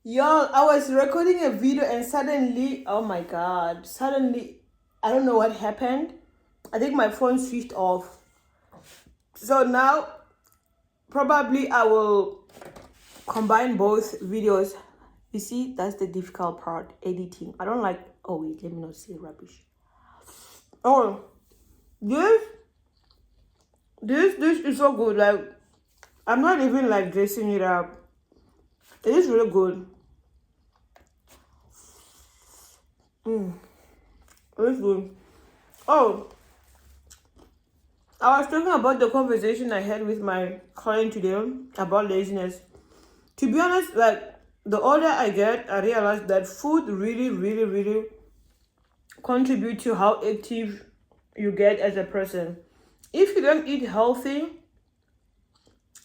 Y'all, I was recording a video and suddenly, oh my god, suddenly, I don't know what happened. I think my phone switched off. So now, probably I will combine both videos. You see, that's the difficult part, editing. I don't like, oh wait, let me not say rubbish. Oh, this, this is so good. Like, I'm not even like dressing it up. It is really good. It is good. Oh, I was talking about the conversation I had with my client today about laziness. To be honest, like the older I get, I realize that food really, really, really contribute to how active you get as a person. If you don't eat healthy,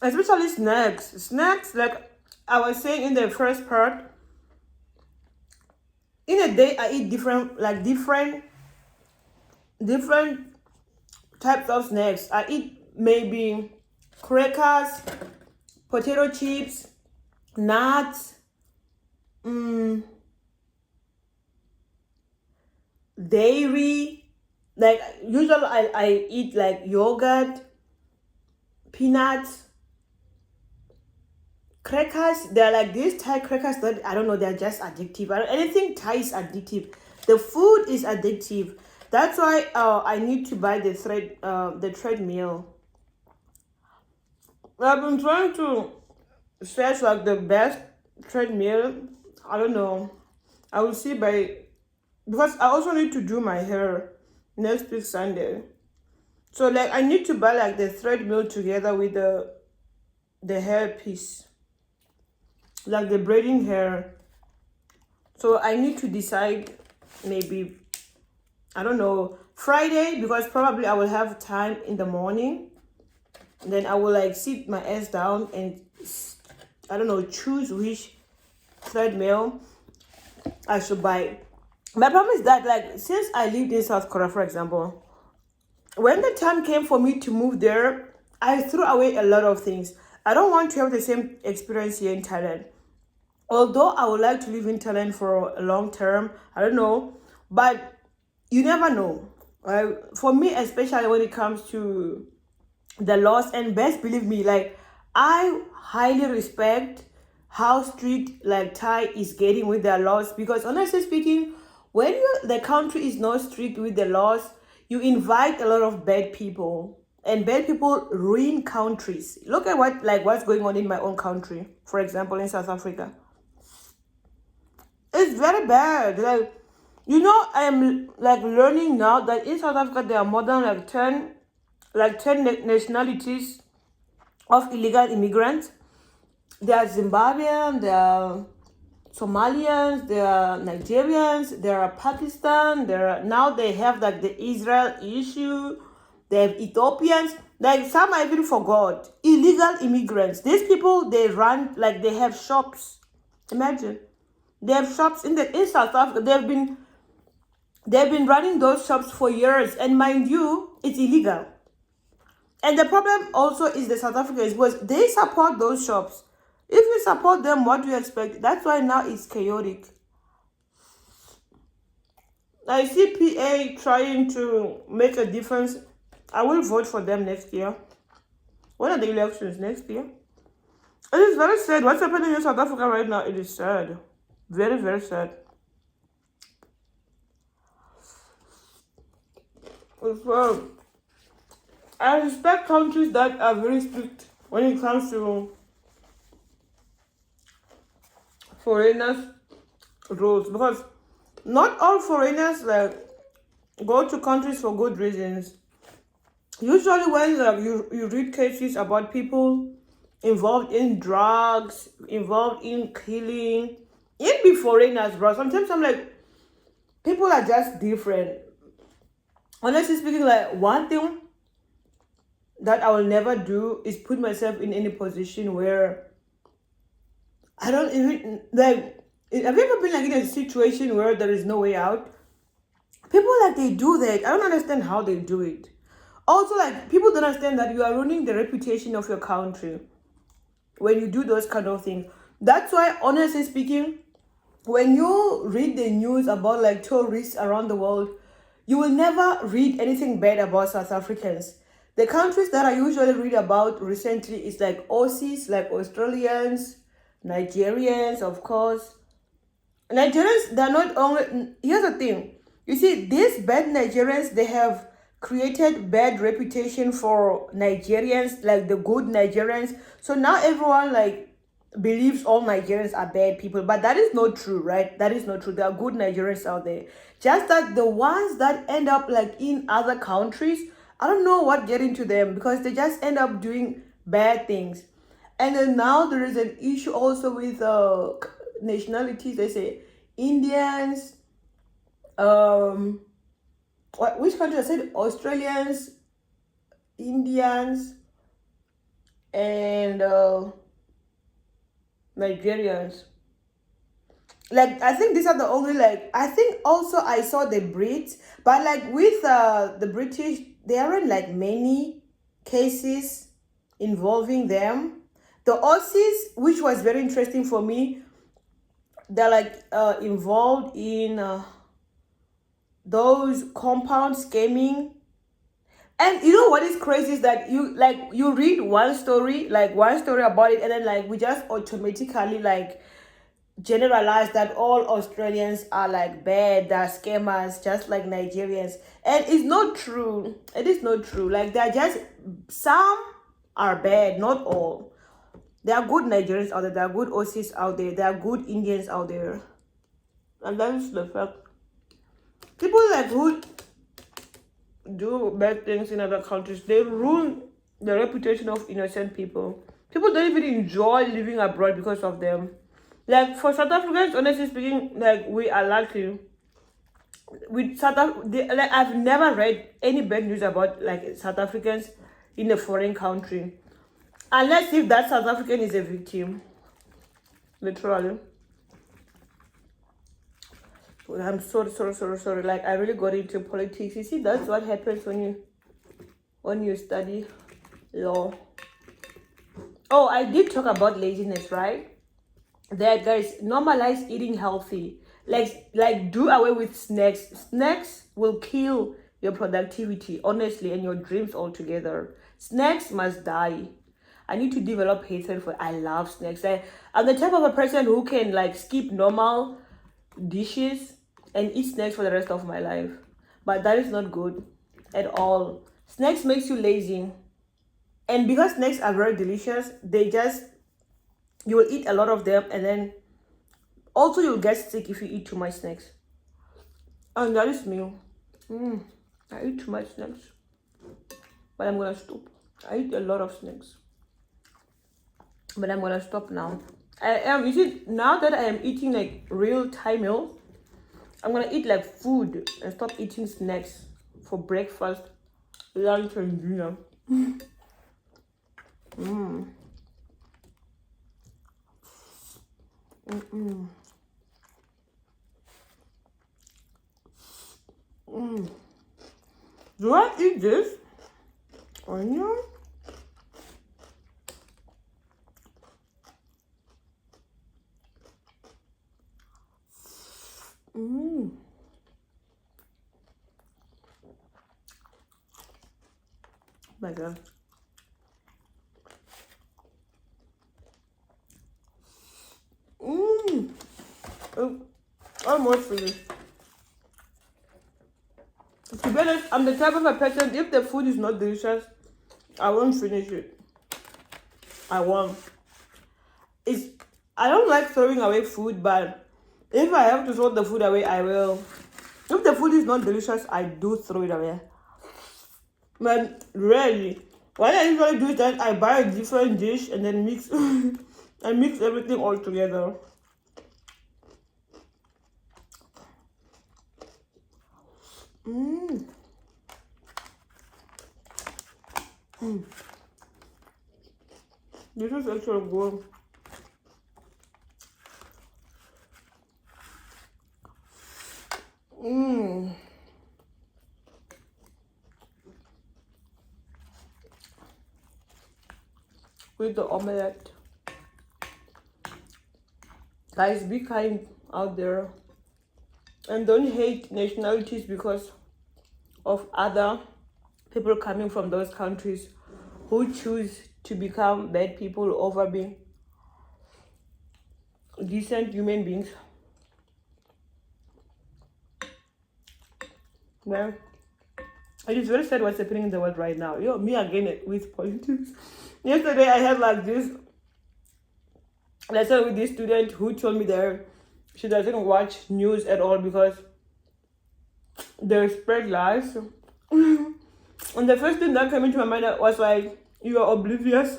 especially snacks like I was saying in the first part, in a day I eat different types of snacks. I eat maybe crackers, potato chips, nuts, dairy. Like usually I eat like yogurt, peanuts, crackers. They're like these Thai crackers that I don't know, they're just addictive. Anything Thai is addictive. The food is addictive. That's why I need to buy the treadmill. I've been trying to search like the best treadmill. I don't know. I will see by because I also need to do my hair next week Sunday. So like I need to buy like the treadmill together with the hair piece, like the braiding hair. So I need to decide maybe I don't know Friday because probably I will have time in the morning. Then I will like sit my ass down and I don't know choose which treadmill I should buy. My problem is that like since I lived in South Korea, for example, when the time came for me to move there, I threw away a lot of things. I don't want to have the same experience here in Thailand. Although I would like to live in Thailand for a long term, I don't know, but you never know. Right? For me, especially when it comes to the laws, and best believe me, like I highly respect how strict like Thai is getting with their laws because honestly speaking, when the country is not strict with the laws, you invite a lot of bad people and bad people ruin countries. Look at what's going on in my own country, for example in South Africa. It's very bad. Like I am like learning now that in South Africa there are more than like 10 nationalities of illegal immigrants. There are Zimbabwean, there are Somalians, there are Nigerians, there are Pakistan, now they have like the Israel issue, they have Ethiopians, like some I even forgot. Illegal immigrants. These people they run like they have shops. Imagine. They have shops in South Africa. They've been running those shops for years, and mind you, it's illegal. And the problem also is the South Africans because they support those shops. If you support them, what do you expect? That's why now it's chaotic. I see PA trying to make a difference. I will vote for them next year. When are the elections next year? It is very sad. What's happening in South Africa right now? It is sad. Very, very sad. So, I respect countries that are very strict when it comes to foreigners' rules because not all foreigners like go to countries for good reasons. Usually, when like you read cases about people involved in drugs, involved in killing, it be foreigners, bro. Sometimes I'm like, people are just different. Honestly speaking, like one thing that I will never do is put myself in any position where I don't even like. Have you ever been like in a situation where there is no way out? People like they do that. I don't understand how they do it. Also, like people don't understand that you are ruining the reputation of your country when you do those kind of things. That's why, honestly speaking, when you read the news about like tourists around the world, you will never read anything bad about South Africans. The countries that I usually read about recently is like Aussies, like Australians, Nigerians, of course. Nigerians, they're not only. Here's the thing. You see, these bad Nigerians, they have created bad reputation for Nigerians, like the good Nigerians. So now everyone like believes all Nigerians are bad people, but that is not true, right? That is not true. There are good Nigerians out there. Just that the ones that end up like in other countries, I don't know what get into them because they just end up doing bad things. And then now there is an issue also with nationalities. They say Indians, um, which country? I said Australians, Indians, and Nigerians. Like I think these are the only like I think also I saw the Brits, but like with the British, there aren't like many cases involving them. The Aussies, which was very interesting for me, they're like involved in those compound scamming. And you know what is crazy is that you read one story about it, and then like we just automatically like generalize that all Australians are like bad, they're scammers, just like Nigerians. And it's not true. It is not true. Like they're just some are bad, not all. There are good Nigerians out there, there are good Aussies out there, there are good Indians out there. And that's the fact. People like who do bad things in other countries, they ruin the reputation of innocent people. People don't even enjoy living abroad because of them. Like for South Africans, honestly speaking, like we are lucky. With like I've never read any bad news about like South Africans in a foreign country, unless if that South African is a victim, literally. I'm sorry. Like I really got into politics. You see, that's what happens when you study law. Oh, I did talk about laziness, right? There, guys, normalize eating healthy. Like do away with snacks. Snacks will kill your productivity, honestly, and your dreams altogether. Snacks must die. I need to develop hatred for. I love snacks. I'm the type of a person who can like skip normal dishes and eat snacks for the rest of my life. But that is not good at all. Snacks makes you lazy. And because snacks are very delicious, you will eat a lot of them, and then also you'll get sick if you eat too much snacks. And that is me. I eat too much snacks. But I'm gonna stop. I eat a lot of snacks. But I'm gonna stop now. You see, now that I am eating like real Thai meals, I'm gonna eat like food and stop eating snacks for breakfast, lunch, and dinner. Do I eat this? Onion? My God. Oh, almost finished. To be honest, I'm the type of a person, if the food is not delicious, I won't finish it. I won't. I don't like throwing away food, but if I have to throw the food away, I will. If the food is not delicious, I do throw it away. But rarely. What I usually do is that I buy a different dish and then mix I mix everything all together. This is actually good. With the omelette. Guys, be kind out there and don't hate nationalities because of other people coming from those countries who choose to become bad people over being decent human beings. Well, it is very sad what's happening in the world right now. Me again with politics. Yesterday I had like this lesson with this student who told me that she doesn't watch news at all because they spread lies. And the first thing that came into my mind was like, you are oblivious.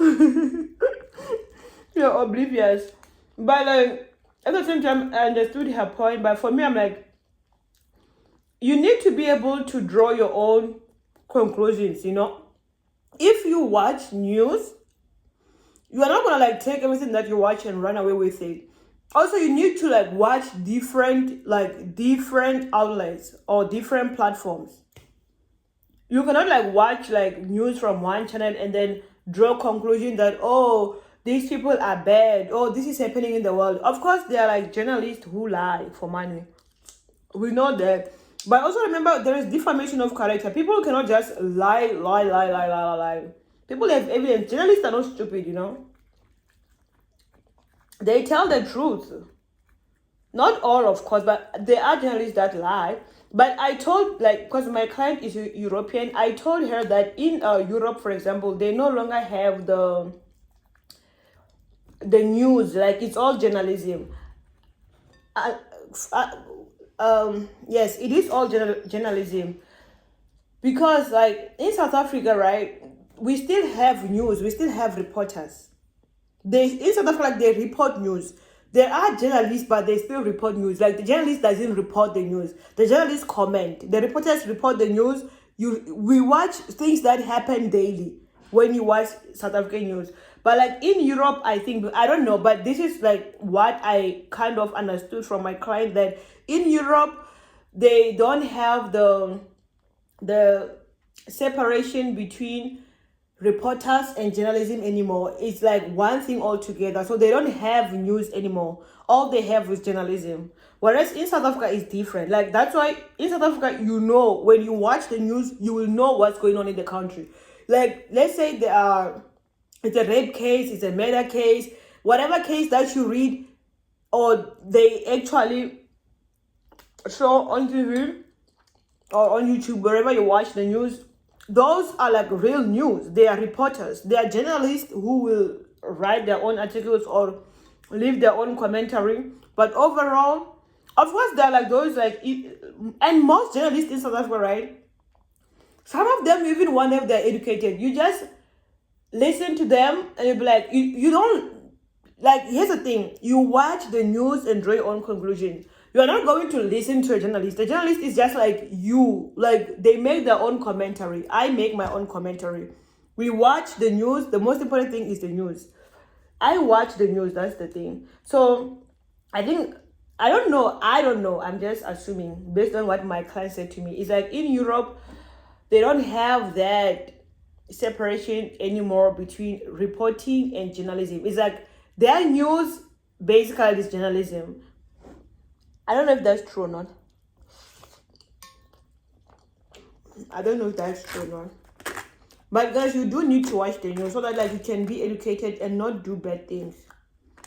You're oblivious. But like at the same time I understood her point, but for me I'm like, you need to be able to draw your own conclusions, If you watch news, you are not gonna like take everything that you watch and run away with it. Also, you need to like watch different outlets or different platforms. You cannot like watch like news from one channel and then draw conclusion that, oh, these people are bad, oh, this is happening in the world. Of course, there are like journalists who lie for money. We know that. But also remember, there is defamation of character. People cannot just lie. People have evidence. Journalists are not stupid, They tell the truth. Not all, of course, but there are journalists that lie. But I told, like, because my client is European, I told her that in Europe, for example, they no longer have the news. Like, it's all journalism. Yes, it is all journalism. Because, like, in South Africa, right, we still have news. We still have reporters. In South Africa, like, they report news. There are journalists, but they still report news. Like, the journalist doesn't report the news. The journalists comment. The reporters report the news. We watch things that happen daily when you watch South African news. But like in Europe, I think, I don't know, but this is like what I kind of understood from my client, that in Europe, they don't have the separation between reporters and journalism anymore. It's like one thing altogether. So they don't have news anymore. All they have is journalism. Whereas in South Africa is different. Like, that's why in South Africa, when you watch the news, you will know what's going on in the country. Like, let's say it's a rape case, it's a murder case, whatever case that you read or they actually show on TV or on YouTube, wherever you watch the news, those are like real news. They are reporters. They are journalists who will write their own articles or leave their own commentary. But overall, of course, there are like those and most journalists in South Africa, right? Some of them, even one if they're educated, you just listen to them and you'll be like, you don't, like, here's the thing. You watch the news and draw your own conclusions. You are not going to listen to a journalist. The journalist is just like you. Like, they make their own commentary. I make my own commentary. We watch the news. The most important thing is the news. I watch the news. That's the thing. So, I don't know. I'm just assuming based on what my client said to me. It's like in Europe, they don't have that separation anymore between reporting and journalism. It's like their news basically is journalism. I don't know if that's true or not. I don't know if that's true or not. But guys, you do need to watch the news so that like you can be educated and not do bad things.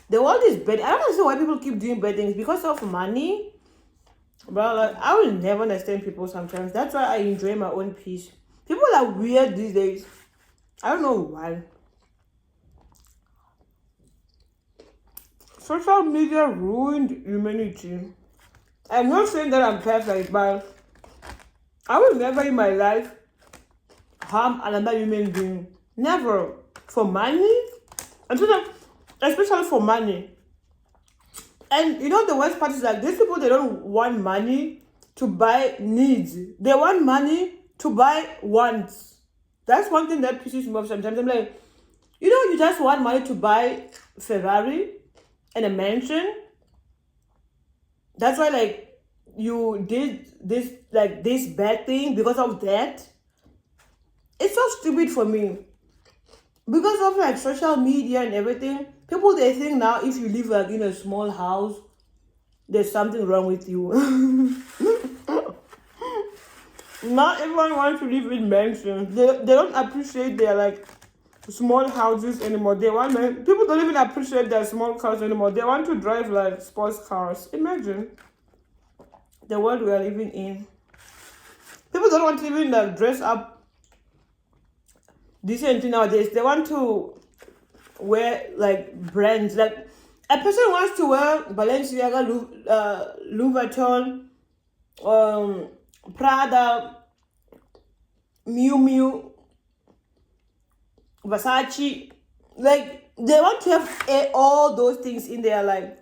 The world is bad. I don't understand why people keep doing bad things because of money. Bro, like, I will never understand people sometimes. That's why I enjoy my own peace. People are weird these days. I don't know why. Social media ruined humanity. I'm not saying that I'm perfect, but I will never in my life harm another human being. Never. For money? Especially for money. And the worst part is like these people, they don't want money to buy needs. They want money to buy wants. That's one thing that pisses me off sometimes. I'm like, you just want money to buy Ferrari and a mansion. That's why like you did this bad thing because of that. It's so stupid for me. Because of like social media and everything, people, they think now if you live like in a small house there's something wrong with you. Not everyone wants to live in mansions. They don't appreciate their like small houses anymore. People don't even appreciate their small cars anymore. They want to drive like sports cars. Imagine the world we are living in. People don't want to even like dress up decently nowadays. They want to wear like brands. Like a person wants to wear Balenciaga, Louis Vuitton, Prada, Miu Miu, Versace. Like they want to have all those things in their like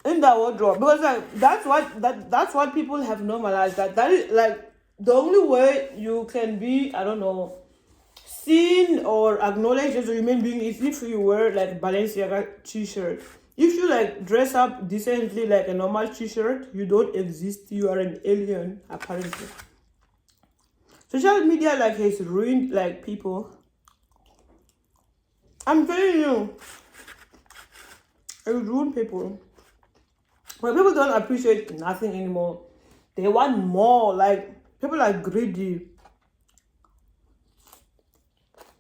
in their wardrobe, because like that's what people have normalized. That is like the only way you can be, I don't know, seen or acknowledged as a human being is if you wear like Balenciaga t-shirt. If you like dress up decently like a normal t-shirt, you don't exist. You are an alien, apparently. Social media like has ruined like people. I'm telling you, it ruined people. When people don't appreciate nothing anymore, they want more. Like people are greedy.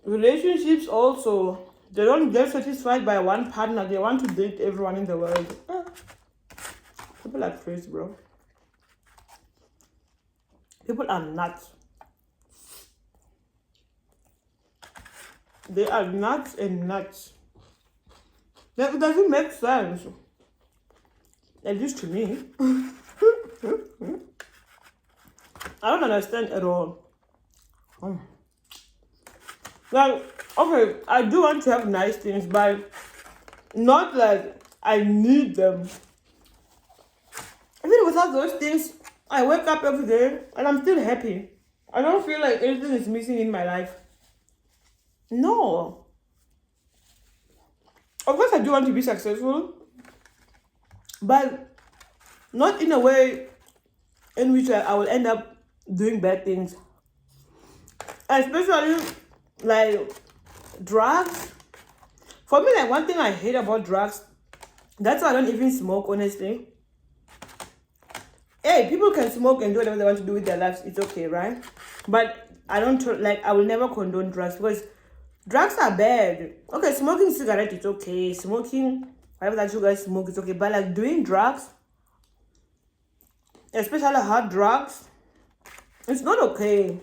Relationships also, they don't get satisfied by one partner. They want to date everyone in the world. People are crazy, bro. People are nuts. They are nuts and nuts. That doesn't make sense. At least to me. I don't understand at all. Like, okay, I do want to have nice things, but not like I need them. Even without those things, I wake up every day and I'm still happy. I don't feel like anything is missing in my life. No. Of course, I do want to be successful, but not in a way in which I will end up doing bad things. Especially like drugs. For me, like one thing I hate about drugs, that's why I don't even smoke, honestly. Hey, people can smoke and do whatever they want to do with their lives. It's okay, right? But I don't like, I will never condone drugs because drugs are bad. Okay, smoking cigarette, it's okay. Smoking whatever that you guys smoke, it's okay. But like doing drugs, especially hard drugs, it's not okay.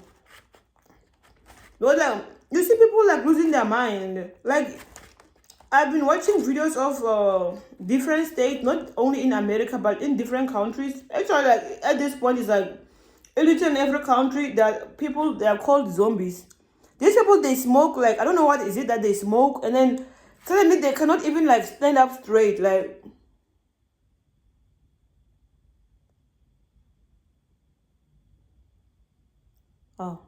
But like, you see people like losing their mind. Like, I've been watching videos of different states, not only in America, but in different countries. Actually, like at this point, it's like in each and every country that people, they are called zombies. These people, they smoke, like, I don't know what is it that they smoke, and then suddenly they cannot even like stand up straight. Like, oh,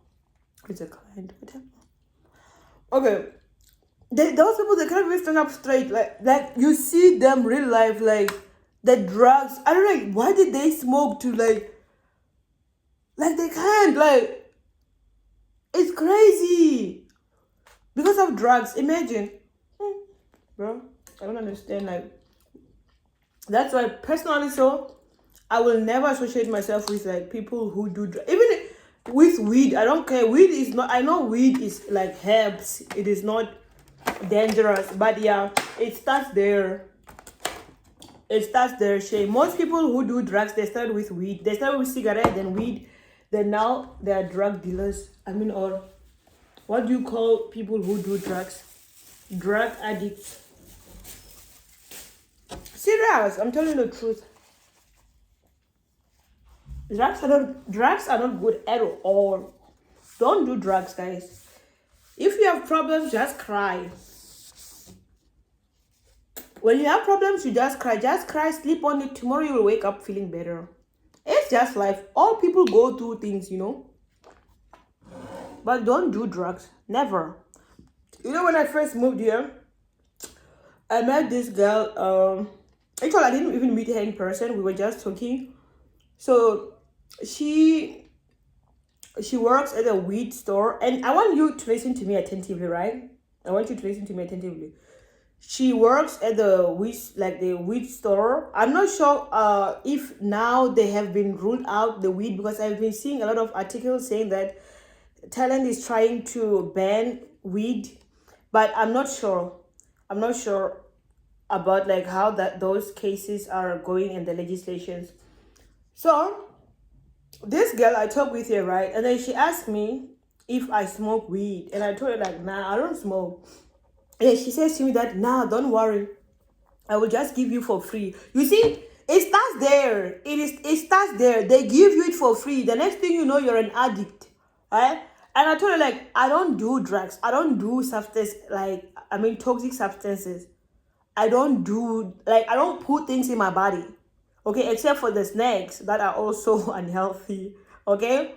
it's a client. Whatever. Okay. Those people, they can't even stand up straight. Like you see them real life, like the drugs. I don't know, why did they smoke to like they can't, like, it's crazy because of drugs. Imagine. Bro, I don't understand. Like, that's why personally, so I will never associate myself with like people who do even with weed. I don't care. Weed is not, I know weed is like herbs, it is not dangerous, but yeah, it starts there. Shame. Most people who do drugs, they start with weed. They start with cigarette, then weed, then now they are drug dealers. I mean, or what do you call people who do drugs? Drug addicts. Serious, I'm telling you the truth. Drugs are not good at all. Don't do drugs, guys. If you have problems, just cry. When you have problems, you just cry. Just cry, sleep on it. Tomorrow you will wake up feeling better. It's just life. All people go through things, you know. But don't do drugs. Never. You know, when I first moved here, I met this girl. Actually, I didn't even meet her in person. We were just talking. So she works at a weed store, and I want you to listen to me attentively, right? I want you to listen to me attentively. She works at the weed store. I'm not sure if now they have been ruled out the weed, because I've been seeing a lot of articles saying that Thailand is trying to ban weed, but I'm not sure. I'm not sure about like how that those cases are going in the legislations. So this girl I talked with here, right? And then she asked me if I smoke weed, and I told her like, nah, I don't smoke. And she says to me that, nah, don't worry, I will just give you for free. You see, it starts there. It starts there. They give you it for free. The next thing you know, you're an addict, right? And I told her like, I don't do drugs. I don't do substance toxic substances. I don't put things in my body. Okay, except for the snacks that are also unhealthy. Okay?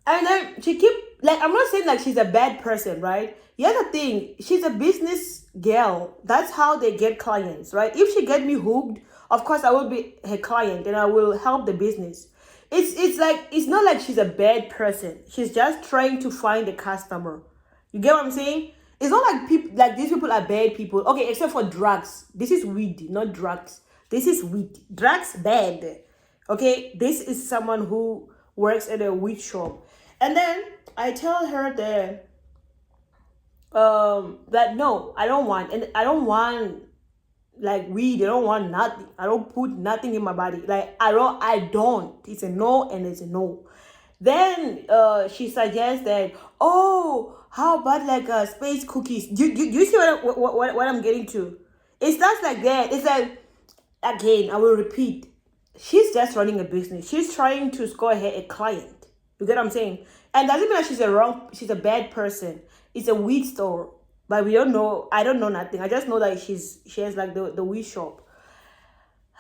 And then she keep like, I'm not saying like she's a bad person, right? Here's the thing, she's a business girl. That's how they get clients, right? If she get me hooked, of course I will be her client and I will help the business. It's like, it's not like she's a bad person. She's just trying to find a customer. You get what I'm saying? It's not like people like these people are bad people. Okay, except for drugs. This is weed, not drugs. This is weed. Drugs bad. Okay, this is someone who works at a weed shop. And then I tell her that no, I don't want like weed. I don't want nothing. I don't put nothing in my body. Like I don't. It's a no and it's a no. Then she suggests that, oh, how about like space cookies? Do you see what I'm getting to? It starts like that. It's like, again, I will repeat. She's just running a business. She's trying to score her a client. You get what I'm saying? And doesn't mean that she's a bad person. It's a weed store. But we don't know. I don't know nothing. I just know that she has like the weed shop.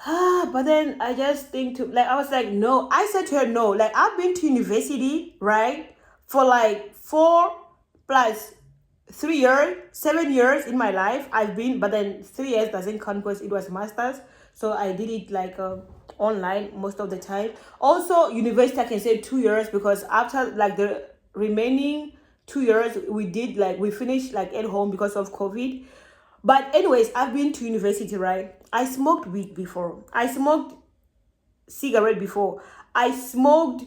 But then I just think to like, I was like, no. I said to her, no. Like, I've been to university, right? For like 4 plus 3 years, 7 years in my life. I've been, but then 3 years doesn't count because it was masters. So I did it like online most of the time. Also, university I can say 2 years, because after like the remaining 2 years we finished like at home because of COVID. But anyways, I've been to university, right? I smoked weed before. I smoked cigarette before. I smoked.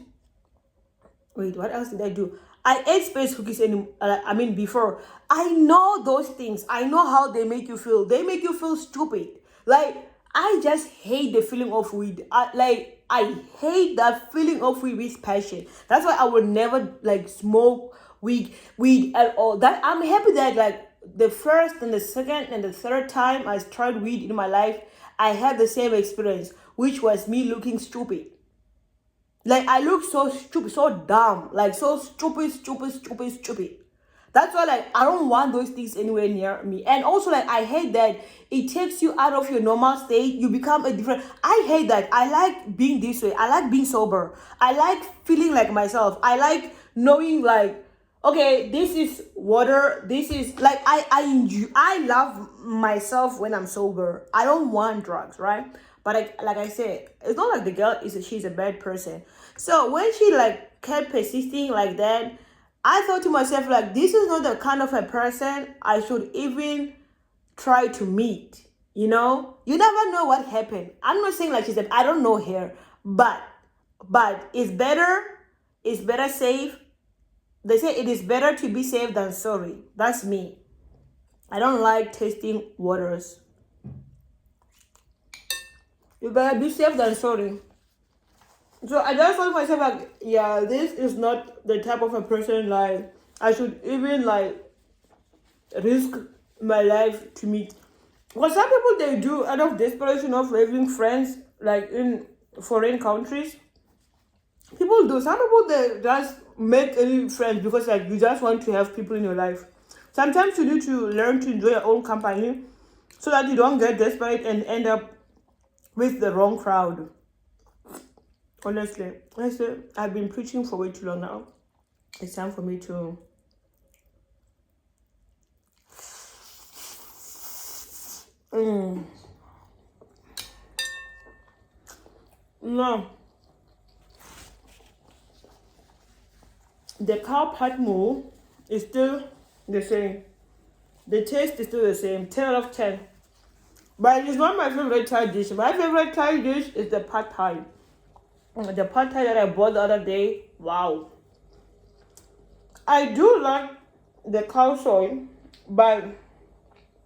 Wait, what else did I do? I ate space cookies before. I know those things. I know how they make you feel. They make you feel stupid. Like, I just hate the feeling of weed. I hate that feeling of weed with passion. That's why I will never like smoke weed at all. That I'm happy that like the first and the second and the third time I tried weed in my life, I had the same experience, which was me looking stupid. Like, I look so stupid, so dumb, like so stupid. That's why like I don't want those things anywhere near me. And also like I hate that it takes you out of your normal state. You become a different. I hate that. I like being this way. I like being sober. I like feeling like myself. I like knowing like, okay, this is water. This is like I enjoy. I love myself when I'm sober. I don't want drugs, right? But like I said, it's not like the girl she's a bad person. So when she like kept persisting like that, I thought to myself like, this is not the kind of a person I should even try to meet. You never know what happened. I'm not saying like I don't know her, but it's better safe. They say it is better to be safe than sorry. That's me. I don't like tasting waters. You better be safe than sorry. So I just told myself like, yeah, this is not the type of a person like I should even like risk my life to meet. Because some people, they do out of desperation of having friends like in foreign countries. People do. Some people, they just make any friends because like you just want to have people in your life. Sometimes you need to learn to enjoy your own company so that you don't get desperate and end up with the wrong crowd. Honestly, I've been preaching for way too long now. It's time for me to. No. The cow pat moo is still the same. The taste is still the same. 10 out of 10. But it's not my favorite Thai dish. My favorite Thai dish is the pad Thai. The pad Thai that I bought the other day. Wow. I do like the cow soy, but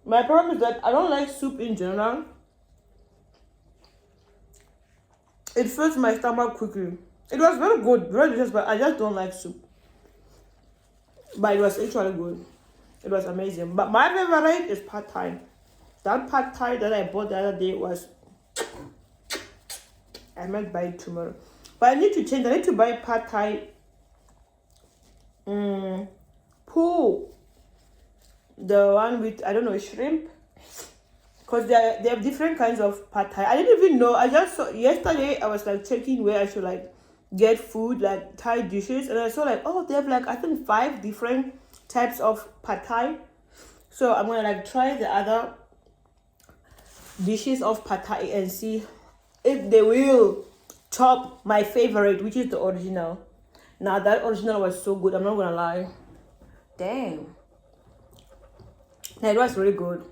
my problem is that I don't like soup in general. It fills my stomach quickly. It was very good, very delicious, but I just don't like soup. But it was actually good. It was amazing. But my favorite is pad Thai. That pad Thai that I bought the other day was... I might buy it tomorrow. But I need to change. I need to buy pad Thai. Poo. The one with, I don't know, shrimp. Because they have different kinds of pad Thai. I didn't even know. I just saw... Yesterday, I was like checking where I should like get food, like Thai dishes. And I saw like, oh, they have like, I think 5 different types of pad Thai. So I'm going to like try the other dishes of pad Thai and see if they will top my favorite, which is the original. Now that original was so good, I'm not gonna lie. Damn. It was really good.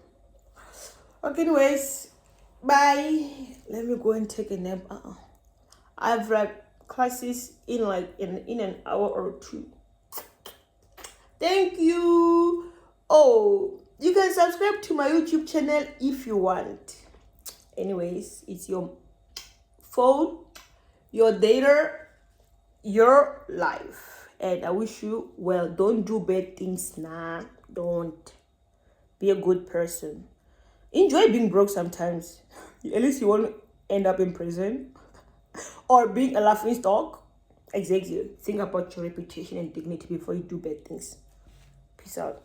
Okay, anyways, bye. Let me go and take a nap. I have like classes in like in an hour or 2. Thank you. Oh, you can subscribe to my YouTube channel if you want. Anyways, it's your phone, your data, your life, and I wish you well. Don't do bad things now. Don't. Be a good person. Enjoy being broke sometimes. At least you won't end up in prison or being a laughing stock. Exactly. Think about your reputation and dignity before you do bad things. Peace out.